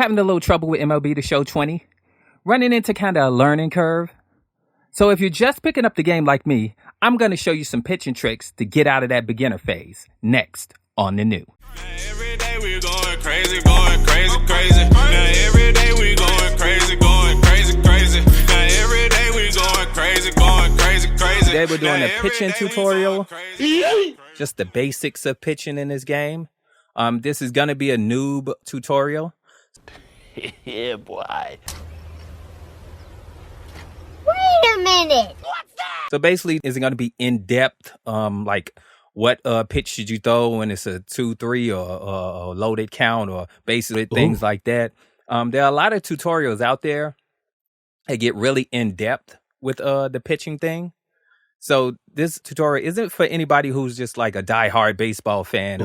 Having a little trouble with MLB The Show 20? Running into kind of a learning curve? So if you're just picking up the game like me, I'm going to show you some pitching tricks to get out of that beginner phase. Next on the Noob. Every day we going crazy, crazy. Now every day we going crazy, crazy. Now every day we going crazy, crazy. Today we're doing a pitching tutorial. Just the basics of pitching in this game. This is going to be a noob tutorial. Yeah, boy. Wait a minute. What's that? So basically, is it going to be in depth? Like what pitch should you throw when it's a 2-3 or a loaded count, or basically things like that. There are a lot of tutorials out there that get really in depth with the pitching thing. So this tutorial isn't for anybody who's just like a diehard baseball fan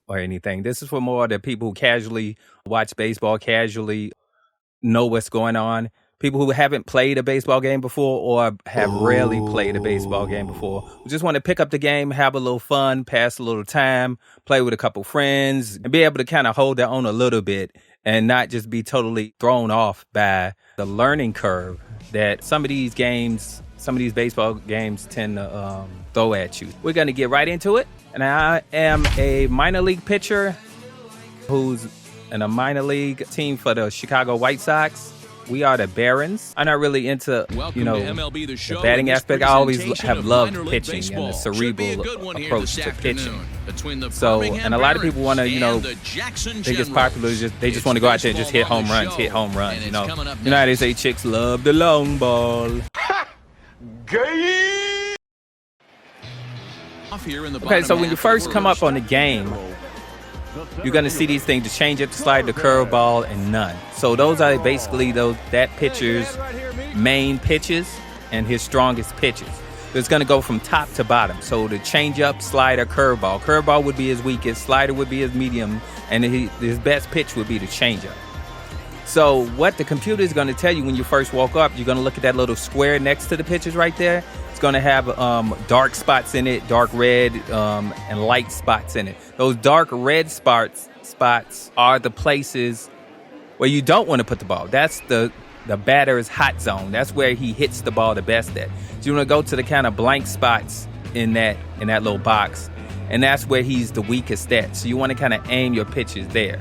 or anything. This is for more the people who casually watch baseball, casually know what's going on. People who haven't played a baseball game before or have rarely played a baseball game before. We just want to pick up the game, have a little fun, pass a little time, play with a couple friends, and be able to kind of hold their own a little bit and not just be totally thrown off by the learning curve that some of these games, some of these baseball games tend to throw at you. We're going to get right into it. And I am a minor league pitcher who's in a minor league team for the Chicago White Sox. We are the Barons. I'm not really into, MLB the batting aspect. I always have loved pitching and the cerebral approach to pitching. So, and a lot of people want to, they get popular. They just want to go out there and just hit home runs. You know how they say chicks love the long ball. Okay, so when you first come up on the game, you're going to see these things: the changeup, the slide, the curveball, and none. So those are basically that pitcher's main pitches and his strongest pitches. So it's going to go from top to bottom. So the changeup, slider, curveball. Curveball would be his weakest, slider would be his medium, and his best pitch would be the changeup. So what the computer is going to tell you when you first walk up, you're going to look at that little square next to the pitches right there. It's going to have dark spots in it, dark red, and light spots in it. Those dark red spots are the places where you don't want to put the ball. That's the batter's hot zone. That's where he hits the ball the best at. So you want to go to the kind of blank spots in that little box, and that's where he's the weakest at. So you want to kind of aim your pitches there.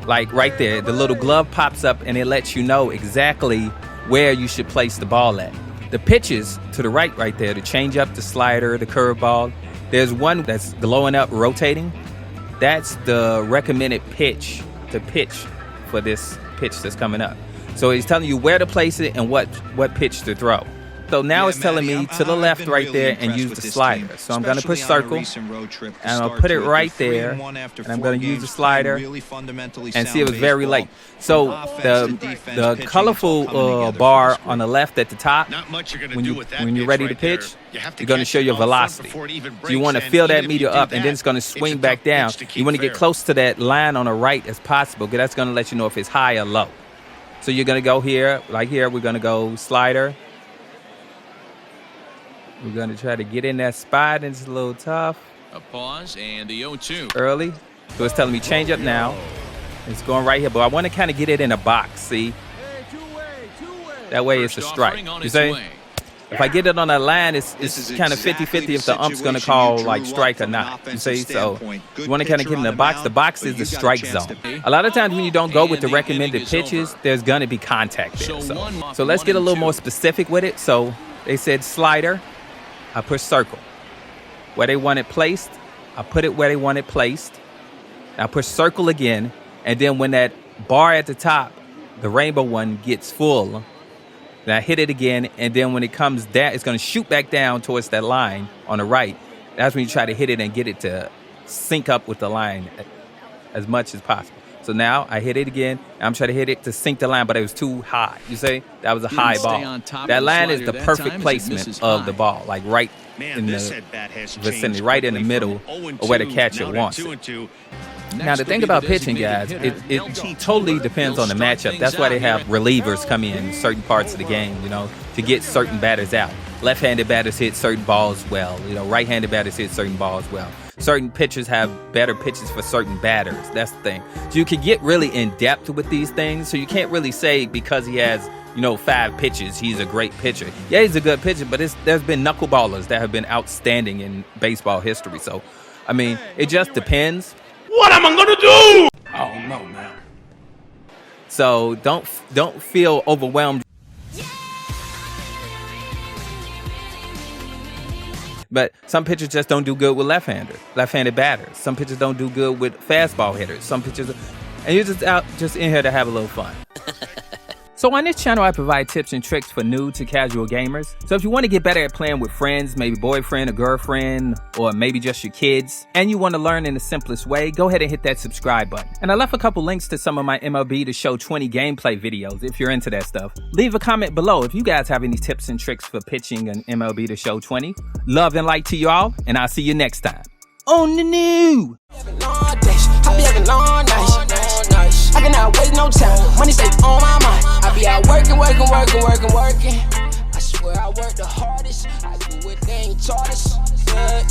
Like right there, the little glove pops up and it lets you know exactly where you should place the ball at. The pitches to the right there, the changeup, the slider, the curveball, there's one that's glowing up, rotating. That's the recommended pitch to pitch for this pitch that's coming up. So he's telling you where to place it and what pitch to throw. So now it's telling me to the left right there and use the slider. So I'm going to push circle and I'll put it right there, and I'm going to use the slider and see it was very late. So the colorful bar on the left at the top, when you're ready to pitch, you're going to show your velocity. So you want to fill that meter up, and then it's going to swing back down. You want to get close to that line on the right as possible, because that's going to let you know if it's high or low. So you're going to go here, like here, we're going to go slider. We're going to try to get in that spot, and it's a little tough. A pause and the 0-2. Early. So it's telling me change up now. It's going right here, but I want to kind of get it in a box, see? That way it's a strike. You see? If I get it on that line, it's kind of 50-50 if the ump's going to call like strike or not. You see? So you want to kind of get in the box. The box is the strike zone. A lot of times when you don't go with the recommended pitches, there's going to be contact there. So let's get a little more specific with it. So they said slider. I push circle. Where they want it placed, I put it where they want it placed. I push circle again, and then when that bar at the top, the rainbow one, gets full, then I hit it again, and then when it comes down, it's going to shoot back down towards that line on the right. That's when you try to hit it and get it to sync up with the line as much as possible. So now I hit it again. I'm trying to hit it to sync the line, but it was too high. You see? That was a high ball. That line is the perfect placement of the ball, like right in the vicinity, right in the middle of where the catcher wants it. Now, the thing about pitching, guys, it totally depends on the matchup. That's why they have relievers come in certain parts of the game, to get certain batters out. Left-handed batters hit certain balls well. Right-handed batters hit certain balls well. certain pitchers have better pitches for certain batters. That's the thing. So you can get really in depth with these things. So you can't really say because he has, 5 pitches, he's a great pitcher. Yeah, he's a good pitcher, but there's been knuckleballers that have been outstanding in baseball history. So, I mean, it just depends. What am I gonna do? Oh no, man. So don't feel overwhelmed. But some pitchers just don't do good with left-handed batters. Some pitchers don't do good with fastball hitters. Some pitchers, and you're just in here to have a little fun. So on this channel, I provide tips and tricks for new to casual gamers. So if you want to get better at playing with friends, maybe boyfriend or girlfriend, or maybe just your kids, and you want to learn in the simplest way, go ahead and hit that subscribe button. And I left a couple links to some of my MLB to show 20 gameplay videos if you're into that stuff. Leave a comment below if you guys have any tips and tricks for pitching an MLB to show 20. Love and light to you all, and I'll see you next time on the Noob. I be having long nights. I cannot waste no time. Money stay on my mind. I be out working. I swear I work the hardest. I do what they ain't taught us. Yeah.